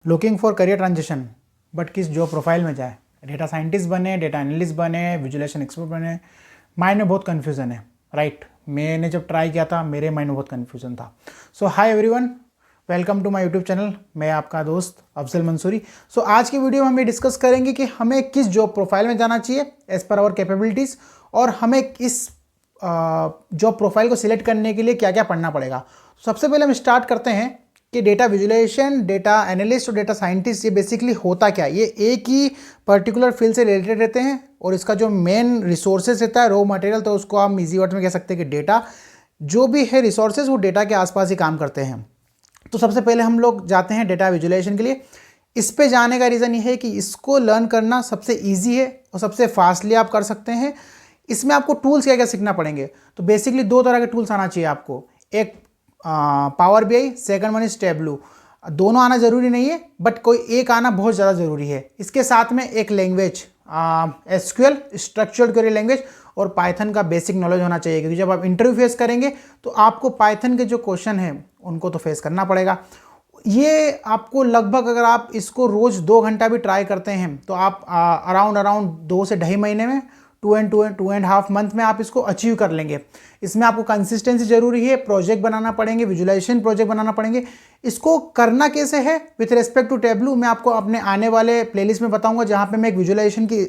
Looking for career transition but किस job profile में जाए। डेटा साइंटिस्ट बने, डेटा एनालिस्ट बने, विजुअलाइजेशन एक्सपर्ट बने, माइंड में बहुत कन्फ्यूज़न है। राइट, मैंने जब ट्राई किया था मेरे माइंड में बहुत कन्फ्यूज़न था। So hi everyone, welcome to my YouTube channel. मैं आपका दोस्त अफजल मंसूरी। सो आज की वीडियो में हम ये डिस्कस करेंगे कि हमें किस जॉब प्रोफाइल में जाना चाहिए एज पर आवर कैपेबिलिटीज़, और हमें किस जॉब प्रोफाइल को सिलेक्ट करने के लिए क्या क्या पढ़ना पड़ेगा। सबसे पहले हम स्टार्ट करते हैं कि डेटा विजुअलाइजेशन, डेटा एनालिस्ट और डेटा साइंटिस्ट ये बेसिकली होता क्या है। ये एक ही पर्टिकुलर फील्ड से रिलेटेड रहते हैं और इसका जो मेन रिसोर्सेज रहता है, रॉ मटेरियल, तो उसको आप इजी वर्ड में कह सकते हैं कि डेटा जो भी है रिसोर्सेज वो डेटा के आसपास ही काम करते हैं। तो सबसे पहले हम लोग जाते हैं डेटा विजुअलाइजेशन के लिए। इस पे जाने का रीज़न ये है कि इसको लर्न करना सबसे ईजी है और सबसे फास्टली आप कर सकते हैं। इसमें आपको टूल्स क्या क्या सीखना पड़ेंगे, तो बेसिकली दो तरह के टूल्स आना चाहिए आपको। एक power BI, second one is tableau. दोनों आना ज़रूरी नहीं है बट कोई एक आना बहुत ज़्यादा ज़रूरी है। इसके साथ में एक language SQL, structured query language, और पाइथन का बेसिक नॉलेज होना चाहिए, क्योंकि जब आप इंटरव्यू फेस करेंगे तो आपको पाइथन के जो क्वेश्चन हैं उनको तो फेस करना पड़ेगा। ये आपको लगभग, अगर आप इसको रोज़ 2 घंटा भी ट्राई करते हैं तो आप अराउंड 2 से ढाई महीने में, 2.5 मंथ में आप इसको अचीव कर लेंगे। इसमें आपको कंसिस्टेंसी जरूरी है, प्रोजेक्ट बनाना पड़ेंगे, विजुअलाइजेशन प्रोजेक्ट बनाना पड़ेंगे। इसको करना कैसे है विथ रिस्पेक्ट टू टैबलू, मैं आपको अपने आने वाले प्लेलिस्ट में बताऊंगा, जहां पे मैं एक विजुअलाइजेशन की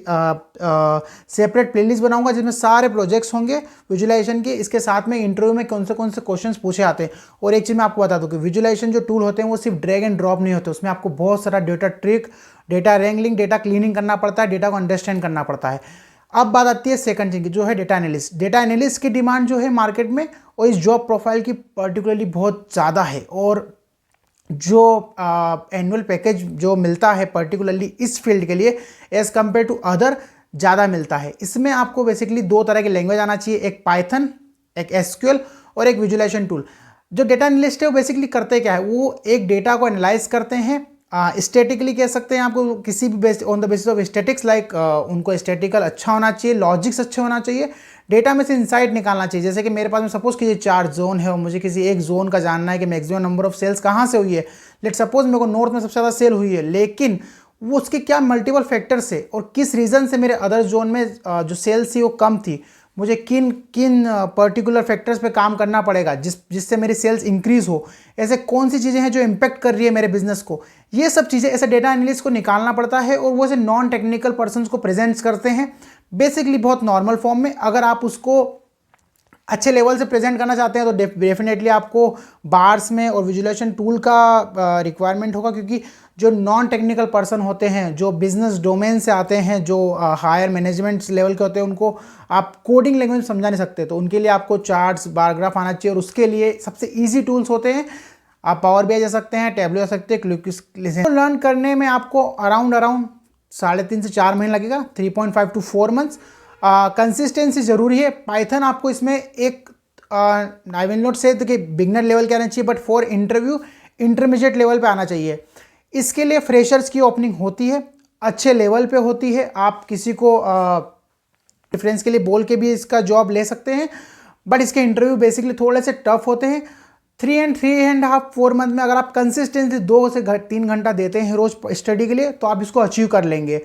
सेपरेट प्लेलिस्ट बनाऊंगा जिसमें सारे प्रोजेक्ट्स होंगे विजुअलाइजेशन के। इसके साथ में इंटरव्यू में कौन से क्वेश्चंस पूछे आते हैं। और एक चीज़ मैं आपको बता दूं कि विजुअलाइजेशन जो टूल होते हैं वो सिर्फ ड्रैग एंड ड्रॉप नहीं होते, उसमें आपको बहुत सारा data trick, data रेंगलिंग, data cleaning करना पड़ता है, डेटा को अंडरस्टैंड करना पड़ता है। अब बात आती है सेकंड थिंग की, जो है डेटा एनालिस्ट। डेटा एनालिस्ट की डिमांड जो है मार्केट में और इस जॉब प्रोफाइल की पर्टिकुलरली बहुत ज़्यादा है, और जो एनुअल पैकेज जो मिलता है पर्टिकुलरली इस फील्ड के लिए एज कंपेयर टू अदर ज़्यादा मिलता है। इसमें आपको बेसिकली दो तरह की लैंग्वेज आना चाहिए, एक पाइथन, एक एसक्यूएल और एक विजुअलाइजेशन टूल। जो डेटा एनालिस्ट है वो बेसिकली करते क्या है, वो एक डेटा को एनालाइज करते हैं स्टैटिकली, कह सकते हैं आपको, किसी भी base on the basis of statics, like उनको स्टैटिकल अच्छा होना चाहिए, लॉजिक्स अच्छे होना चाहिए, डेटा में से इंसाइट निकालना चाहिए। जैसे कि मेरे पास में सपोज कीजिए 4 जोन है और मुझे किसी एक जोन का जानना है कि मैक्सिमम नंबर ऑफ सेल्स कहाँ से हुई है। लेट सपोज मेरे को नॉर्थ में सबसे ज़्यादा सेल हुई है, लेकिन वो उसके क्या मल्टीपल फैक्टर्स है और किस रीज़न से मेरे अदर जोन में जो सेल्स थी वो कम थी, मुझे किन किन पर्टिकुलर फैक्टर्स पे काम करना पड़ेगा जिससे मेरी सेल्स इंक्रीज हो, ऐसे कौन सी चीज़ें हैं जो इम्पैक्ट कर रही है मेरे बिजनेस को। ये सब चीज़ें ऐसे डेटा एनालिस्ट को निकालना पड़ता है और वो ऐसे नॉन टेक्निकल पर्सन्स को प्रेजेंट्स करते हैं बेसिकली बहुत नॉर्मल फॉर्म में। अगर आप उसको अच्छे लेवल से प्रेजेंट करना चाहते हैं तो डेफिनेटली आपको बार्स में और विजुअलाइजेशन टूल का रिक्वायरमेंट होगा, क्योंकि जो नॉन टेक्निकल पर्सन होते हैं, जो बिजनेस डोमेन से आते हैं, जो हायर मैनेजमेंट लेवल के होते हैं, उनको आप कोडिंग लैंग्वेज समझा नहीं सकते, तो उनके लिए आपको चार्ट्स, बार ग्राफ आना चाहिए। और उसके लिए सबसे ईजी टूल्स होते हैं, आप पावर बीआई जा सकते हैं, टैबलू जा सकते हैं, क्लिक लर्न करने में आपको अराउंड 3.5 से 4 महीने लगेगा, 3.5 to 4 मंथ्स। कंसिस्टेंसी जरूरी है। पाइथन आपको इसमें एक आई विल नॉट से कि बिगनर लेवल के आना चाहिए, but for interview intermediate level पे आना चाहिए। इसके लिए फ्रेशर्स की ओपनिंग होती है, अच्छे लेवल पे होती है। आप किसी को रेफरेंस के लिए बोल के भी इसका जॉब ले सकते हैं, बट इसके इंटरव्यू बेसिकली थोड़े से टफ होते हैं। 3.5-4 मंथ में अगर आप कंसिस्टेंटली 2 से 3 घंटा देते हैं रोज स्टडी के लिए तो आप इसको अचीव कर लेंगे।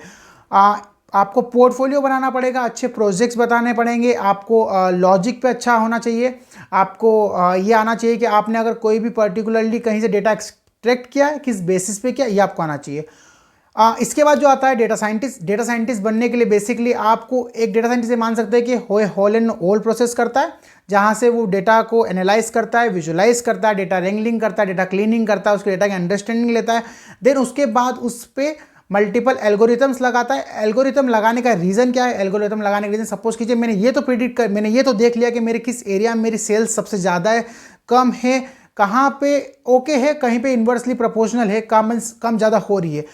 आपको पोर्टफोलियो बनाना पड़ेगा, अच्छे प्रोजेक्ट्स बताने पड़ेंगे, आपको लॉजिक पे अच्छा होना चाहिए, आपको ये आना चाहिए कि आपने अगर कोई भी पर्टिकुलरली कहीं से डेटा एक्सट्रैक्ट किया है, किस बेसिस पे किया, ये आपको आना चाहिए। इसके बाद जो आता है डेटा साइंटिस्ट। डेटा साइंटिस्ट बनने के लिए बेसिकली आपको एक डेटा साइंटिस्ट मान सकते हैं कि होल एंड ऑल प्रोसेस करता है, जहाँ से वो डेटा को एनालाइज करता है, विजुअलाइज करता है, डेटा रेंगलिंग करता है, डेटा क्लीनिंग करता है, उसके डेटा की अंडरस्टैंडिंग लेता है, देन उसके बाद उस पर मल्टीपल एल्गोरिथम्स लगाता है। एल्गोरिथम लगाने का रीज़न क्या है? एल्गोरिथम लगाने का रीज़न, सपोज कीजिए मैंने ये तो देख लिया कि मेरे किस एरिया में मेरी सेल्स सबसे ज़्यादा है, कम है, कहाँ पे ओके है, कहीं पे इन्वर्सली प्रोपोर्शनल है, कम ज़्यादा हो रही है।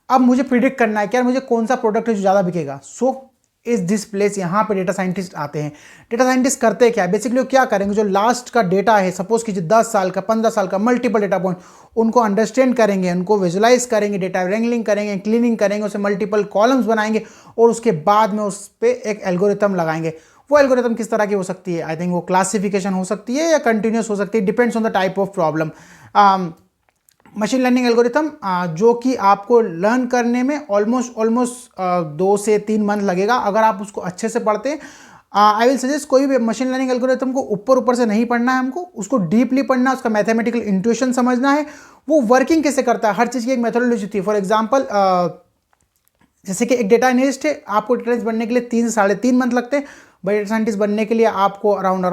अब मुझे प्रिडिक्ट करना है कि यार मुझे कौन सा प्रोडक्ट है जो ज़्यादा बिकेगा। सो इस दिस प्लेस, यहाँ पे डेटा साइंटिस्ट आते हैं। डेटा साइंटिस्ट करते क्या है बेसिकली, वो क्या करेंगे, जो लास्ट का डेटा है, सपोज कीजिए 10 साल का, 15 साल का, मल्टीपल डेटा पॉइंट, उनको अंडरस्टैंड करेंगे, उनको विजुलाइज करेंगे, डेटा रेंगलिंग करेंगे, क्लीनिंग करेंगे, उसे मल्टीपल कॉलम्स बनाएंगे और उसके बाद में उस पर एक एल्गोरिथम लगाएंगे। वो एल्गोरिथम किस तरह की हो सकती है? आई थिंक वो क्लासिफिकेशन हो सकती है या कंटिन्यूस हो सकती है, depends on the type of problem. Machine learning algorithm जो कि आपको लर्न करने में ऑलमोस्ट 2 से 3 मंथ लगेगा अगर आप उसको अच्छे से पढ़ते हैं। आई विल सजेस्ट कोई भी मशीन लर्निंग एल्गोरिथम को ऊपर से नहीं पढ़ना है हमको, उसको डीपली पढ़ना है, उसका मैथमेटिकल इंट्यूशन समझना है, वो वर्किंग कैसे करता है, हर चीज़ की एक मेथोडोलॉजी थी। फॉर एग्जाम्पल जैसे कि एक डेटा एनालिस्ट है, आपको डेटा एनालिस्ट बनने के लिए 3 से 3.5 मंथ लगते हैं, बट डेटा साइंटिस्ट बनने के लिए आपको अराउंड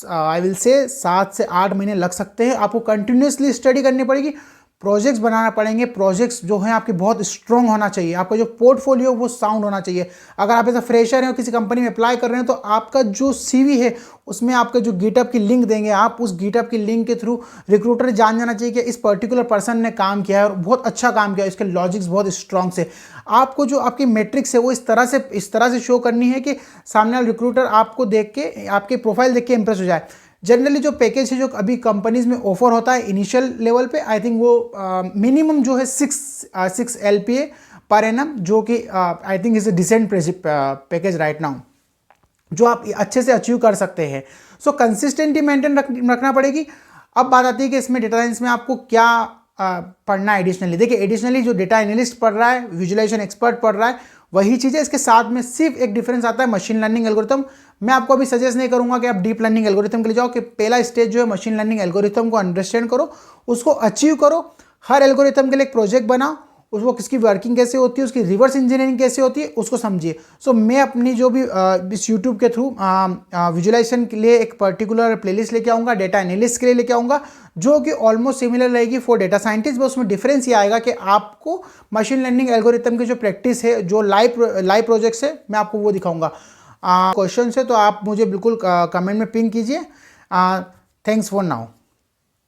आई विल से 7 से 8 महीने लग सकते हैं। आपको कंटिन्यूसली स्टडी करनी पड़ेगी, प्रोजेक्ट्स बनाना पड़ेंगे, प्रोजेक्ट्स जो हैं आपके बहुत स्ट्रॉन्ग होना चाहिए, आपका जो पोर्टफोलियो वो साउंड होना चाहिए। अगर आप एज अ फ्रेशर हैं और किसी कंपनी में अप्लाई कर रहे हैं तो आपका जो सीवी है उसमें आपका जो गिटअप की लिंक देंगे, आप उस गिटअप की लिंक के थ्रू रिक्रूटर जान जाना चाहिए कि इस पर्टिकुलर पर्सन ने काम किया है और बहुत अच्छा काम किया है, इसके लॉजिक्स बहुत स्ट्रॉन्ग से। आपको जो आपकी मैट्रिक्स है वो इस तरह से शो करनी है कि सामने वाला रिक्रूटर आपको देख के, आपके प्रोफाइल देख के इंप्रेस हो जाए। जनरली जो पैकेज है जो अभी कंपनीज में ऑफर होता है इनिशियल लेवल पे, आई थिंक वो मिनिमम जो है 6 LPA पर एनम, जो कि I think is a decent package right now, जो आप अच्छे से अचीव कर सकते हैं। सो कंसिस्टेंटी मेंटेन रखना पड़ेगी। अब बात आती है कि इसमें डेटा साइंस में आपको क्या पढ़ना है एडिशनली। देखिए एडिशनली जो डेटा एनालिस्ट पढ़ रहा है, विजुअलाइजेशन एक्सपर्ट पढ़ रहा है, वही चीज़ है। इसके साथ में सिर्फ एक डिफरेंस आता है मशीन लर्निंग एल्गोरिथम। मैं आपको अभी सजेस्ट नहीं करूंगा कि आप डीप लर्निंग एल्गोरिथम के लिए जाओ, कि पहला स्टेज जो है मशीन लर्निंग एल्गोरिथम को अंडरस्टैंड करो, उसको अचीव करो, हर एल्गोरिथम के लिए एक प्रोजेक्ट बनाओ, उसको किसकी वर्किंग कैसे होती है, उसकी रिवर्स इंजीनियरिंग कैसे होती है उसको समझिए। सो मैं अपनी जो भी इस यूट्यूब के थ्रू विजुअलाइजेशन के लिए एक पर्टिकुलर प्लेलिस्ट लेके आऊँगा, डेटा एनालिस्ट के लिए लेके आऊँगा, जो कि ऑलमोस्ट सिमिलर रहेगी फॉर डेटा साइंटिस्ट। बस उसमें डिफरेंस ये आएगा कि आपको मशीन लर्निंग एल्गोरिथम की जो प्रैक्टिस है, जो लाइव प्रोजेक्ट्स है, मैं आपको वो दिखाऊंगा। क्वेश्चन है तो आप मुझे बिल्कुल कमेंट में पिंग कीजिए। Thanks for now.